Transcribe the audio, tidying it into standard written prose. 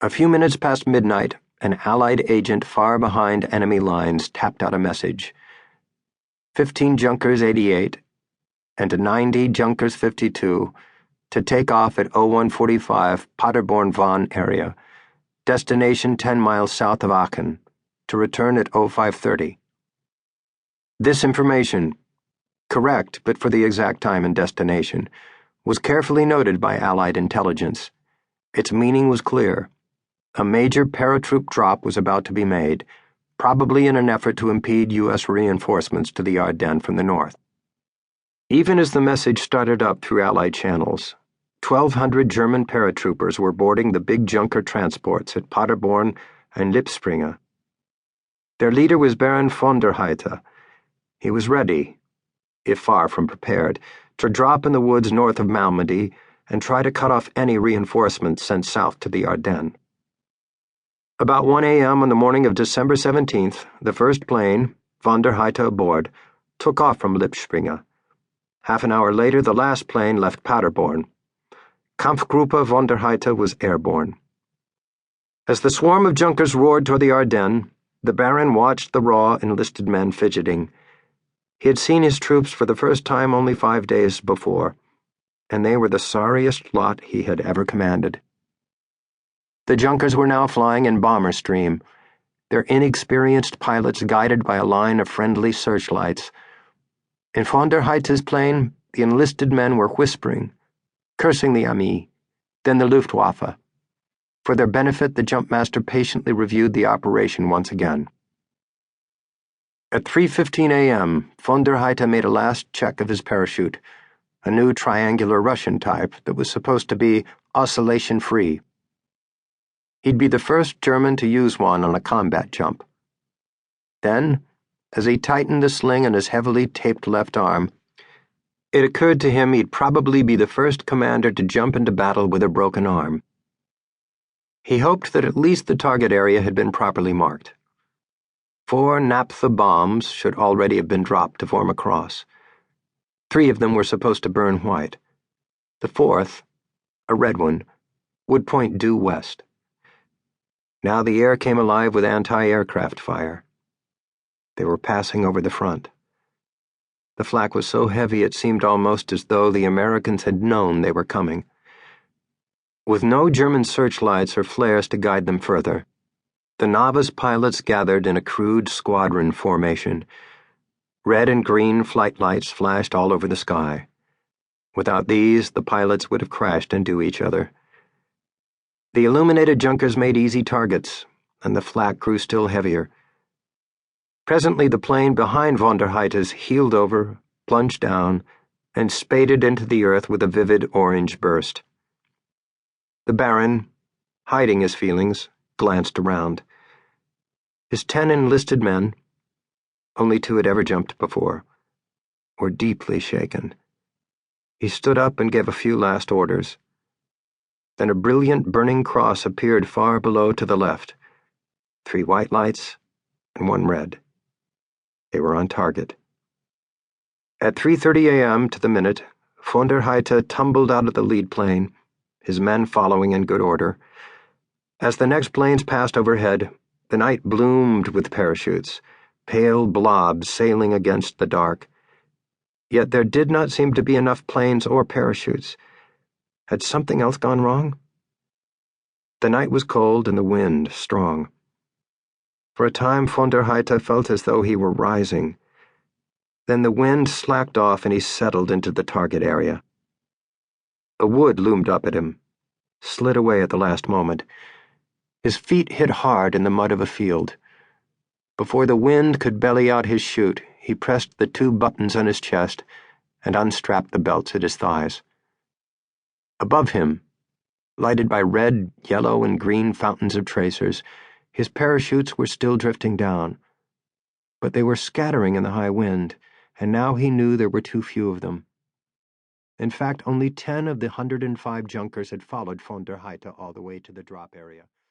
A few minutes past midnight, an Allied agent far behind enemy lines tapped out a message. 15 Junkers 88 and 90 Junkers 52 to take off at 0145 Paderborn-Bonn area, destination 10 miles south of Aachen, to return at 0530. This information, correct but for the exact time and destination, was carefully noted by Allied intelligence. Its meaning was clear. A major paratroop drop was about to be made, probably in an effort to impede U.S. reinforcements to the Ardennes from the north. Even as the message started up through Allied channels, 1,200 German paratroopers were boarding the big Junker transports at Paderborn and Lippspringe. Their leader was Baron von der Heydte. He was ready, if far from prepared, to drop in the woods north of Malmedy and try to cut off any reinforcements sent south to the Ardennes. About 1 a.m. on the morning of December 17th, the first plane, von der Heydte aboard, took off from Lippspringe. Half an hour later, the last plane left Paderborn. Kampfgruppe von der Heydte was airborne. As the swarm of Junkers roared toward the Ardennes, the Baron watched the raw enlisted men fidgeting. He had seen his troops for the first time only 5 days before, and they were the sorriest lot he had ever commanded. The Junkers were now flying in bomber stream, their inexperienced pilots guided by a line of friendly searchlights. In von der Heydte's plane, the enlisted men were whispering, cursing the Armee, then the Luftwaffe. For their benefit, the jumpmaster patiently reviewed the operation once again. At 3:15 a.m., von der Heydte made a last check of his parachute, a new triangular Russian type that was supposed to be oscillation-free. He'd be the first German to use one on a combat jump. Then, as he tightened the sling on his heavily taped left arm, it occurred to him he'd probably be the first commander to jump into battle with a broken arm. He hoped that at least the target area had been properly marked. 4 naphtha bombs should already have been dropped to form a cross. 3 of them were supposed to burn white. The 4th, a red one, would point due west. Now the air came alive with anti-aircraft fire. They were passing over the front. The flak was so heavy it seemed almost as though the Americans had known they were coming. With no German searchlights or flares to guide them further, the novice pilots gathered in a crude squadron formation. Red and green flight lights flashed all over the sky. Without these, the pilots would have crashed into each other. The illuminated Junkers made easy targets, and the flak grew still heavier. Presently, the plane behind von der Heydte's heeled over, plunged down, and spaded into the earth with a vivid orange burst. The Baron, hiding his feelings, glanced around. His 10 enlisted men, only 2 had ever jumped before, were deeply shaken. He stood up and gave a few last orders. Then a brilliant burning cross appeared far below to the left. 3 white lights and 1 red. They were on target. At 3:30 a.m. to the minute, von der Heydte tumbled out of the lead plane, his men following in good order. As the next planes passed overhead, the night bloomed with parachutes, pale blobs sailing against the dark. Yet there did not seem to be enough planes or parachutes. Had something else gone wrong? The night was cold and the wind strong. For a time, von der Heydte felt as though he were rising. Then the wind slacked off and he settled into the target area. A wood loomed up at him, slid away at the last moment. His feet hit hard in the mud of a field. Before the wind could belly out his chute, he pressed the 2 buttons on his chest and unstrapped the belts at his thighs. Above him, lighted by red, yellow, and green fountains of tracers, his parachutes were still drifting down. But they were scattering in the high wind, and now he knew there were too few of them. In fact, only 10 of the 105 Junkers had followed von der Heydte all the way to the drop area.